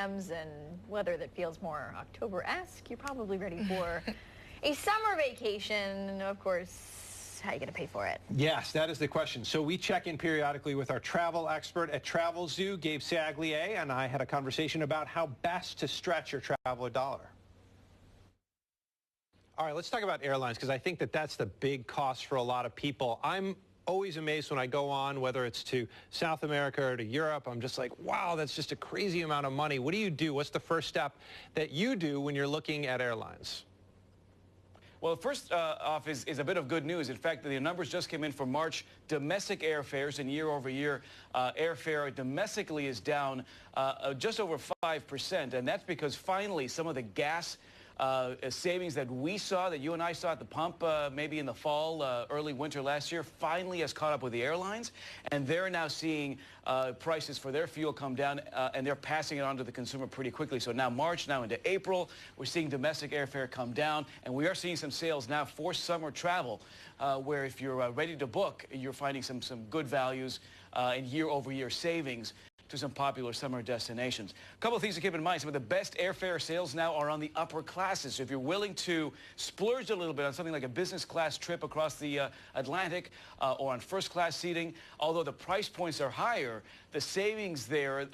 jams and weather that feels more October-esque, you're probably ready for a summer vacation. And of course, how are you going to pay for it? Yes, that is the question. So we check in periodically with our travel expert at Travel Zoo, Gabe Saglie, and I had a conversation about how best to stretch your traveler dollar. All right, let's talk about airlines, because I think that that's the big cost for a lot of people. I'm always amazed when I go on, whether it's to South America or to Europe. I'm just like, wow, that's just a crazy amount of money. What do you do? What's the first step that you do when you're looking at airlines? Well, first off is a bit of good news. In fact, the numbers just came in for March. Domestic airfares and year-over-year airfare domestically is down just over 5%. And that's because finally some of the gas savings that we saw, that you and I saw at the pump maybe in the fall, early winter last year, finally has caught up with the airlines. And they're now seeing prices for their fuel come down, and they're passing it on to the consumer pretty quickly. So now March, now into April, we're seeing domestic airfare come down, and we are seeing some sales now for summer travel, where if you're ready to book, you're finding some good values and year-over-year savings to some popular summer destinations. A couple of things to keep in mind. Some of the best airfare sales now are on the upper classes. So if you're willing to splurge a little bit on something like a business class trip across the Atlantic or on first class seating, although the price points are higher, the savings there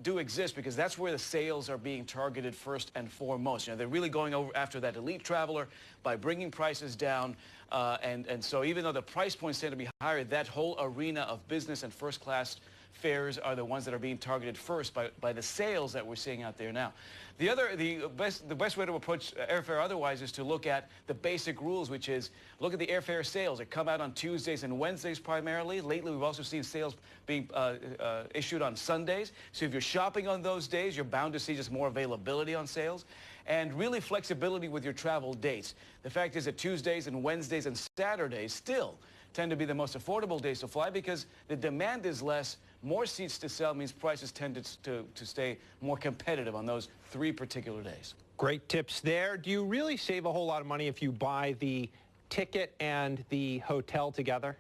do exist, because that's where the sales are being targeted first and foremost. You know, they're really going over after that elite traveler by bringing prices down. And so even though the price points tend to be higher, that whole arena of business and first class fares are the ones that are being targeted first by the sales that we're seeing out there now. The best way to approach airfare otherwise is to look at the basic rules, which is look at the airfare sales that come out on Tuesdays and Wednesdays primarily. Lately, we've also seen sales being issued on Sundays. So if you're shopping on those days, you're bound to see just more availability on sales. And really flexibility with your travel dates. The fact is that Tuesdays and Wednesdays and Saturdays still tend to be the most affordable days to fly, because the demand is less. More seats to sell means prices tend to stay more competitive on those 3 particular days. Great tips there. Do you really save a whole lot of money if you buy the ticket and the hotel together?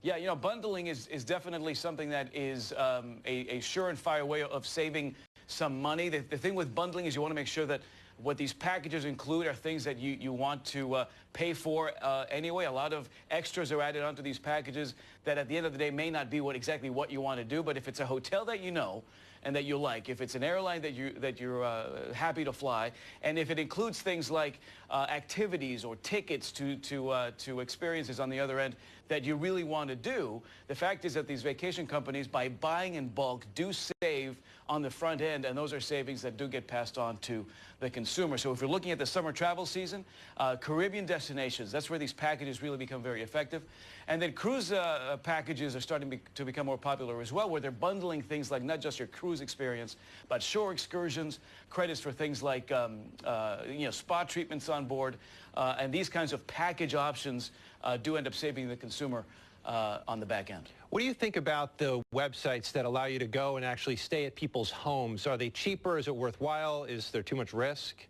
Yeah, you know, bundling is definitely something that is a sure-and-fire way of saving some money. The thing with bundling is you want to make sure that what these packages include are things that you want to pay for anyway. A lot of extras are added onto these packages that at the end of the day may not be exactly what you want to do. But if it's a hotel that you know and that you like, if it's an airline that you're happy to fly, and if it includes things like activities or tickets to experiences on the other end that you really want to do, the fact is that these vacation companies, by buying in bulk, do save on the front end, and those are savings that do get passed on to the consumer. So if you're looking at the summer travel season, Caribbean destinations, that's where these packages really become very effective. And then cruise packages are starting to become more popular as well, where they're bundling things like not just your cruise experience, but shore excursions, credits for things like spa treatments on board, and these kinds of package options do end up saving the consumer on the back end. What do you think about the websites that allow you to go and actually stay at people's homes? Are they cheaper? Is it worthwhile? Is there too much risk?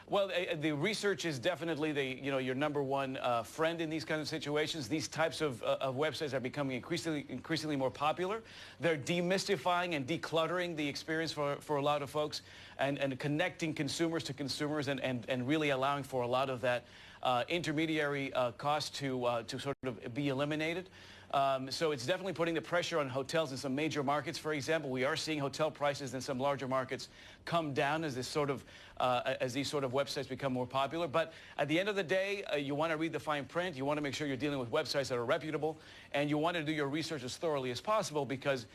Well, the research is definitely your number one friend in these kinds of situations. These types of websites are becoming increasingly more popular. They're demystifying and decluttering the experience for a lot of folks, and connecting consumers to consumers, and really allowing for a lot of that intermediary cost to sort of be eliminated. So it's definitely putting the pressure on hotels in some major markets. For example, we are seeing hotel prices in some larger markets come down as these sort of websites become more popular. But at the end of the day, you want to read the fine print. You want to make sure you're dealing with websites that are reputable, and you want to do your research as thoroughly as possible, because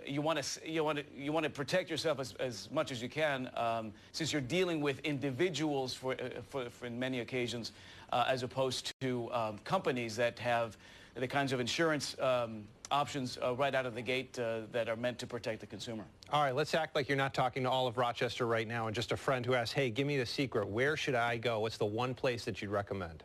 you want to protect yourself as much as you can, since you're dealing with individuals for in many occasions, as opposed to companies that have the kinds of insurance options right out of the gate that are meant to protect the consumer. All right, let's act like you're not talking to all of Rochester right now, and just a friend who asks, hey, give me the secret. Where should I go? What's the one place that you'd recommend?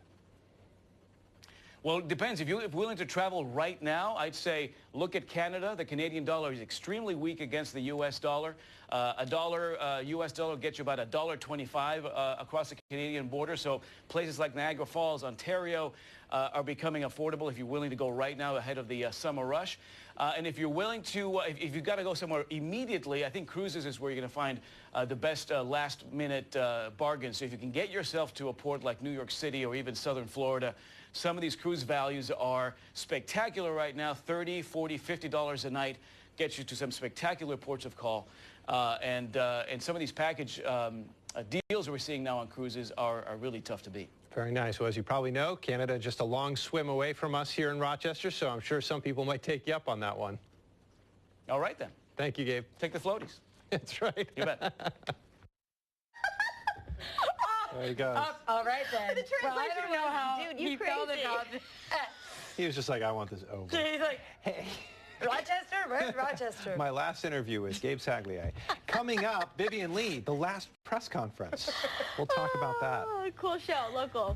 Well, it depends. If you're willing to travel right now, I'd say look at Canada. The Canadian dollar is extremely weak against the U.S. dollar. A dollar, U.S. dollar, gets you about $1.25 across the Canadian border. So places like Niagara Falls, Ontario, are becoming affordable if you're willing to go right now ahead of the summer rush. And if you're willing to, if you've got to go somewhere immediately, I think cruises is where you're going to find the best last-minute bargains. So if you can get yourself to a port like New York City or even southern Florida, some of these cruise values are spectacular right now. $30, $40, $50 a night gets you to some spectacular ports of call. And some of these package deals we're seeing now on cruises are really tough to beat. Very nice. Well, as you probably know, Canada just a long swim away from us here in Rochester, so I'm sure some people might take you up on that one. All right, then. Thank you, Gabe. Take the floaties. That's right. You bet. There he goes. All right, then. The Well, I don't know how dude, you he felt crazy. about He was just like, I want this over. He's like, Hey. Rochester? Where's Rochester? My last interview with Gabe Saglie. Coming up, Vivian Lee, the last press conference. We'll talk about that. Oh, cool show, local.